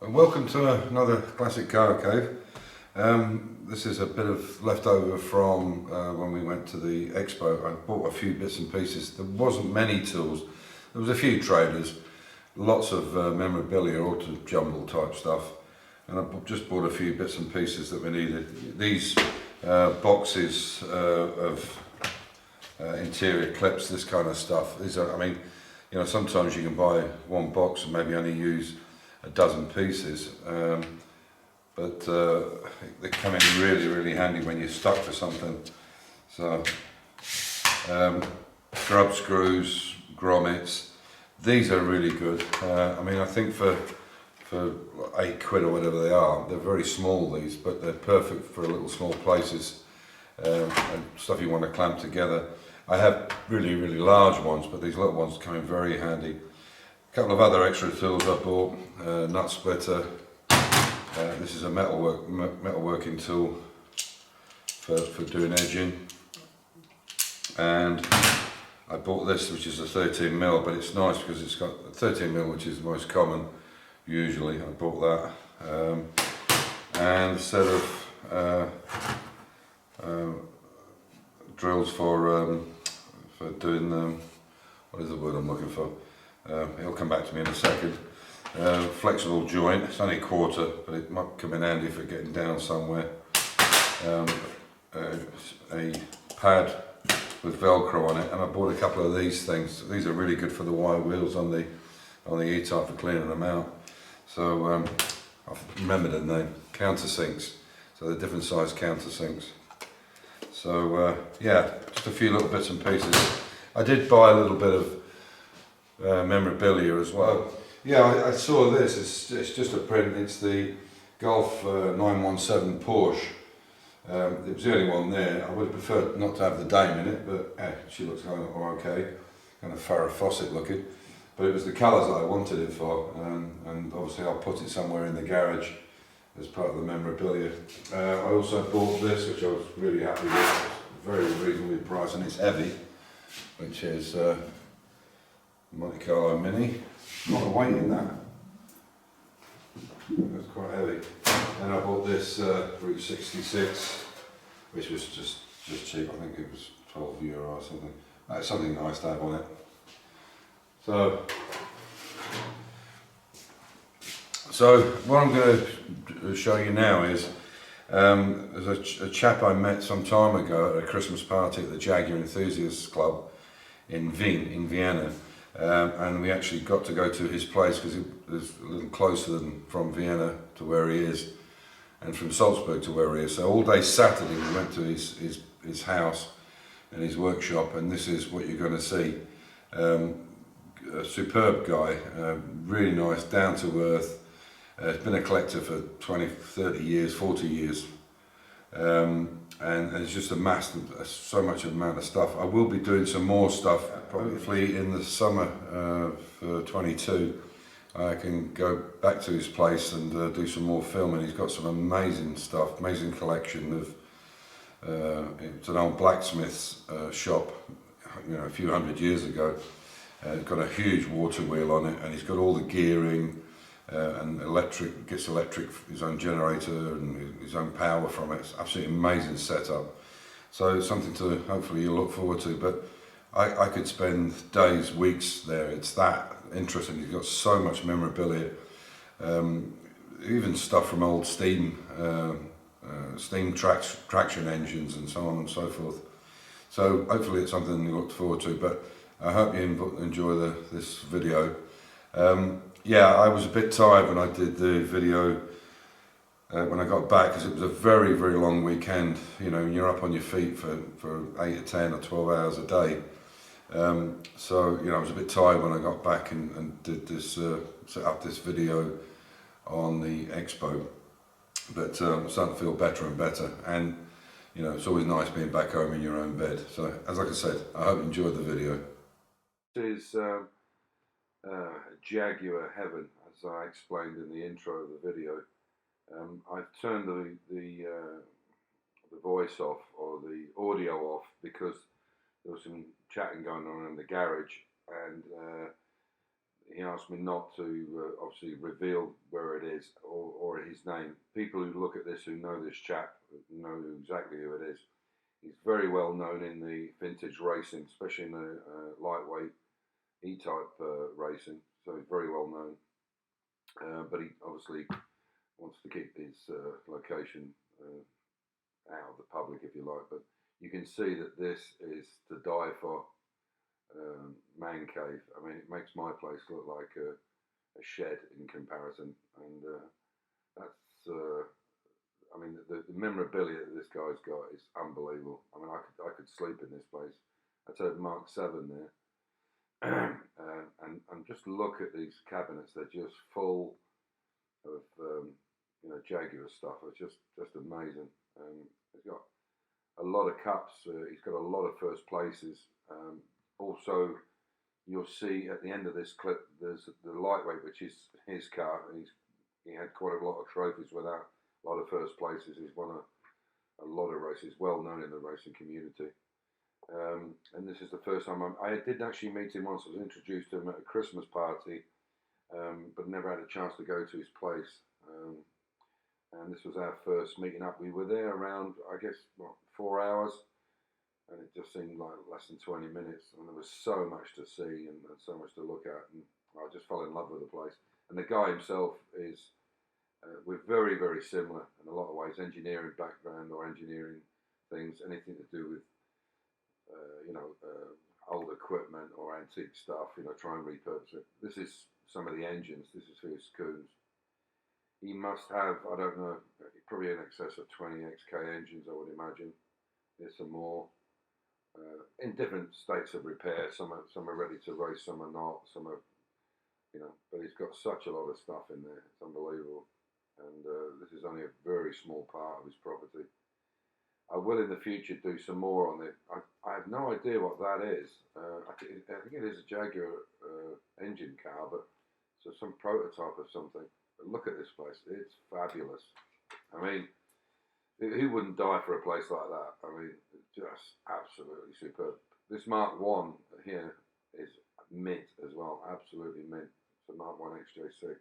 And welcome to another classic car cave. This is a bit of leftover from when we went to the expo. I bought a few bits and pieces. There wasn't many tools. There was a few traders, lots of memorabilia, auto jumble type stuff, and I just bought a few bits and pieces that we needed. These boxes of interior clips, this kind of stuff. These are, I mean, you know, sometimes you can buy one box and maybe only use a dozen pieces, but they come in really handy when you're stuck for something. So grub screws, grommets, these are really good. I mean, I think for £8 or whatever they are, they're very small, these, but they're perfect for little small places and stuff you want to clamp together. I have really large ones, but these little ones come in very handy. A couple of other extra tools I bought, nut splitter. This is a metalworking tool for doing edging. And I bought this, which is a 13mm, but it's nice because it's got a 13mm, which is the most common usually. I bought that. And a set of drills for doing, what is the word I'm looking for? He'll come back to me in a second. Flexible joint, it's only a quarter, but it might come in handy for getting down somewhere. A pad with Velcro on it, and I bought a couple of these things. These are really good for the wire wheels on the E-type for cleaning them out. So I've remembered the name, countersinks. So they're different size countersinks. So yeah, just a few little bits and pieces. I did buy a little bit of memorabilia as well. Yeah, I saw this. It's just a print. It's the Golf 917 Porsche. It was the only one there. I would have preferred not to have the dame in it, but she looks kind of okay, kind of Farrah Fawcett looking. But it was the colours that I wanted it for, and obviously I'll put it somewhere in the garage as part of the memorabilia. I also bought this, which I was really happy with. Very reasonably priced, and it's heavy, which is Monte Carlo Mini. Not a weight in that. It's quite heavy. And I bought this Route 66, which was just cheap. I think it was €12 or something. That's something nice to have on it. So what I'm going to show you now is there's a chap I met some time ago at a Christmas party at the Jaguar Enthusiasts Club in Vienna. And we actually got to go to his place because it was a little closer than from Vienna to where he is, and from Salzburg to where he is. So all day Saturday we went to his house and his workshop, and this is what you're going to see. A superb guy, really nice, down to earth. He's been a collector for 20, 30 years, 40 years. And it's just amassed so much amount of stuff. I will be doing some more stuff probably in the summer for 22. I can go back to his place and do some more filming. He's got some amazing stuff, amazing collection of. It's an old blacksmith's shop, you know, a few hundred years ago. It's got a huge water wheel on it, and he's got all the gearing. And gets his own generator and his own power from it. It's absolutely amazing setup. So it's something to hopefully you'll look forward to. But I could spend days, weeks there. It's that interesting. He's got so much memorabilia, even stuff from old steam traction engines and so on and so forth. So hopefully it's something you look forward to. But I hope you enjoy this video. Yeah, I was a bit tired when I did the video when I got back, because it was a very long weekend. You know, you're up on your feet for 8 or 10 or 12 hours a day. So, you know, I was a bit tired when I got back and did this, set up this video on the expo. But I'm starting to feel better and better. And, you know, it's always nice being back home in your own bed. So, like I said, I hope you enjoyed the video. This is Jaguar heaven, as I explained in the intro of the video. I've turned the voice off, or the audio off, because there was some chatting going on in the garage, and he asked me not to obviously reveal where it is or his name. People who look at this, who know this chap, know exactly who it is. He's very well known in the vintage racing, especially in the lightweight E-type racing. So he's very well known. But he obviously wants to keep his location out of the public, if you like. But you can see that this is to die for. Man cave. I mean, it makes my place look like a shed in comparison, and that's. I mean, the memorabilia that this guy's got is unbelievable. I mean, I could sleep in this place. That's a Mark 7 there, and just look at these cabinets. They're just full of Jaguar stuff. It's just amazing. He's got a lot of cups. He's got a lot of first places. Also, you'll see at the end of this clip, there's the lightweight, which is his car. He had quite a lot of trophies with that, a lot of first places. He's won a lot of races, well known in the racing community. And this is the first time I did actually meet him once. I was introduced to him at a Christmas party, but never had a chance to go to his place. And this was our first meeting up. We were there around, I guess, 4 hours. And it just seemed like less than 20 minutes, and there was so much to see and so much to look at, and I just fell in love with the place. And the guy himself is, we're very, very similar in a lot of ways, engineering background or engineering things, anything to do with, old equipment or antique stuff, try and repurpose it. This is some of the engines, this is his Coons. He must have, I don't know, probably in excess of 20 XK engines, I would imagine. There's some more. In different states of repair, some are ready to race, some are not, some are, but he's got such a lot of stuff in there, it's unbelievable. And this is only a very small part of his property. I will in the future do some more on it. I have no idea what that is. I think it is a Jaguar engine car, but so some prototype of something. But look at this place, it's fabulous. I mean, who wouldn't die for a place like that? I mean, just absolutely superb. This Mark 1 here is mint as well, absolutely mint. It's a Mark 1 XJ6.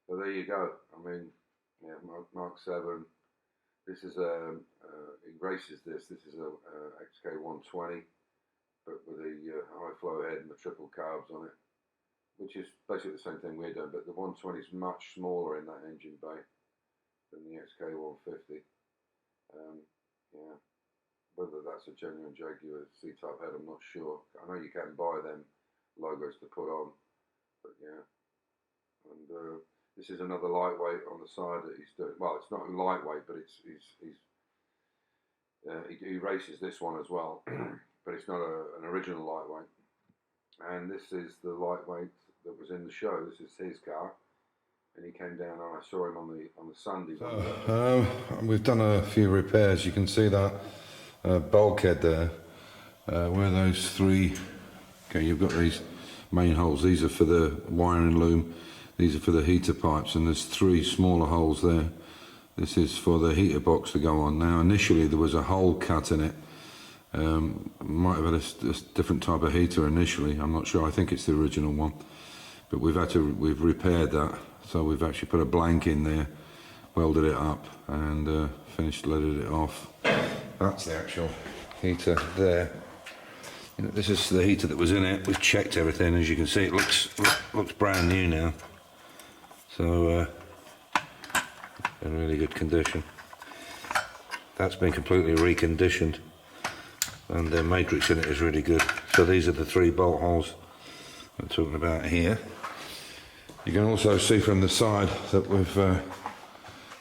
So there you go. I mean, yeah, Mark 7. This is he races this. This is a XK 120, but with a high flow head and the triple carbs on it, which is basically the same thing we're doing. But the 120 is much smaller in that engine bay than the XK 150. Yeah, whether that's a genuine Jaguar C-type head, I'm not sure. I know you can buy them logos to put on, but yeah. And this is another lightweight on the side that he's doing. Well, it's not lightweight, but he races this one as well, but it's not an original lightweight. And this is the lightweight that was in the show. This is his car. And he came down, and I saw him on the Sunday. We've done a few repairs. You can see that bulkhead there, where those three. Okay, you've got these main holes. These are for the wiring loom. These are for the heater pipes, and there's three smaller holes there. This is for the heater box to go on. Now, initially there was a hole cut in it. Might have had a different type of heater initially. I'm not sure. I think it's the original one, but we've repaired that. So we've actually put a blank in there, welded it up, and finished leaded it off. That's the actual heater there. This is the heater that was in it. We've checked everything. As you can see, it looks brand new now. So in really good condition. That's been completely reconditioned, and the matrix in it is really good. So these are the three bolt holes I'm talking about here. You can also see from the side that we've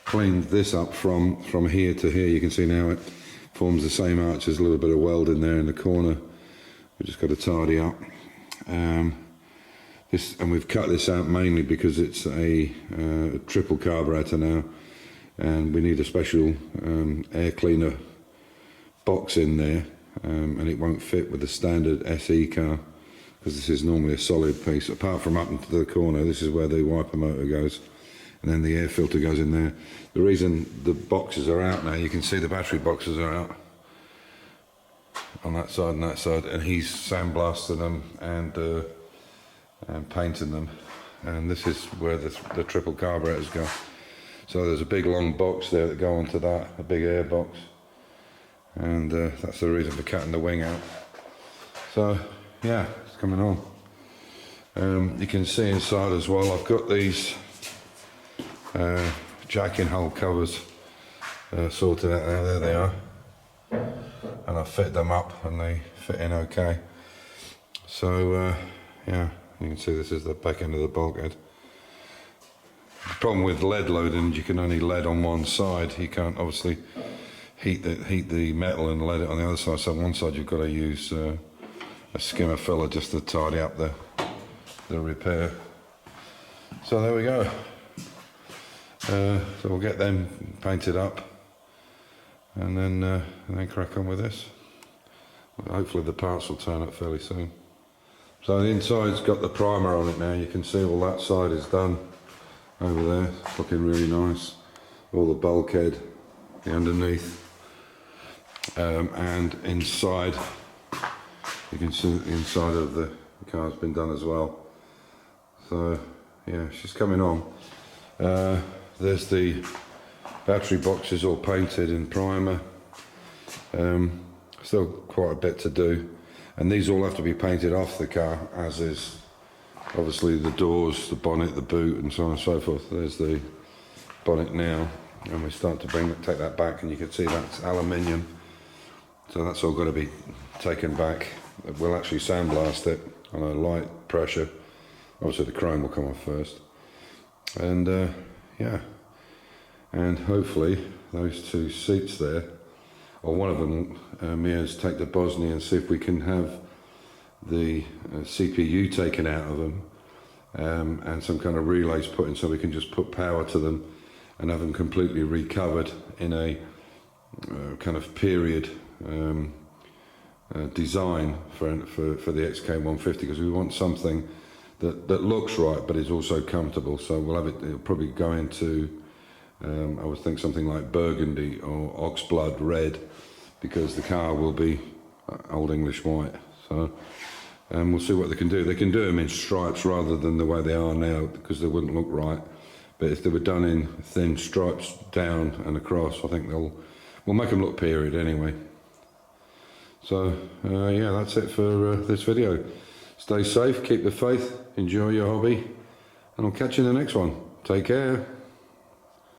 cleaned this up from here to here. You can see now it forms the same arch. There's a little bit of weld in there in the corner. We've just got to tidy up. And we've cut this out mainly because it's a triple carburetor now, and we need a special air cleaner box in there, and it won't fit with the standard SE car, because this is normally a solid piece. Apart from up into the corner, this is where the wiper motor goes, and then the air filter goes in there. The reason the boxes are out now, you can see the battery boxes are out on that side and that side, and he's sandblasted them and and painting them. And this is where the triple carburetors go. So there's a big long box there that go onto that, a big air box. And that's the reason for cutting the wing out. So yeah, it's coming on. You can see inside as well, I've got these jacking hole covers sorted out now. There they are. And I fit them up and they fit in okay. So yeah, you can see this is the back end of the bulkhead. The problem with lead loading, you can only lead on one side. You can't obviously heat the metal and lead it on the other side. So on one side you've got to use a skimmer filler just to tidy up the repair. So there we go. So we'll get them painted up and then crack on with this. Hopefully the parts will turn up fairly soon. So the inside's got the primer on it now. You can see all that side is done over there. It's looking really nice. All the bulkhead, the underneath, and inside. You can see the inside of the car's been done as well. So yeah, she's coming on. There's the battery boxes all painted in primer. Still quite a bit to do, and these all have to be painted off the car, as is obviously the doors, the bonnet, the boot, and so on and so forth. There's the bonnet now, and we start to take that back, and you can see that's aluminium, so that's all got to be taken back. We'll actually sandblast it on a light pressure. Obviously the chrome will come off first, and yeah, and hopefully those two seats there, or one of them, Mia's take the Bosnia and see if we can have the CPU taken out of them, and some kind of relays put in so we can just put power to them and have them completely recovered in a kind of period design for the XK150, because we want something that looks right but is also comfortable. So we'll have it'll probably go into I would think something like burgundy or oxblood red, because the car will be Old English white. So we'll see what they can do. They can do them in stripes rather than the way they are now, because they wouldn't look right. But if they were done in thin stripes down and across, I think we'll make them look period anyway. So yeah, that's it for this video. Stay safe, keep the faith, enjoy your hobby, and I'll catch you in the next one. Take care.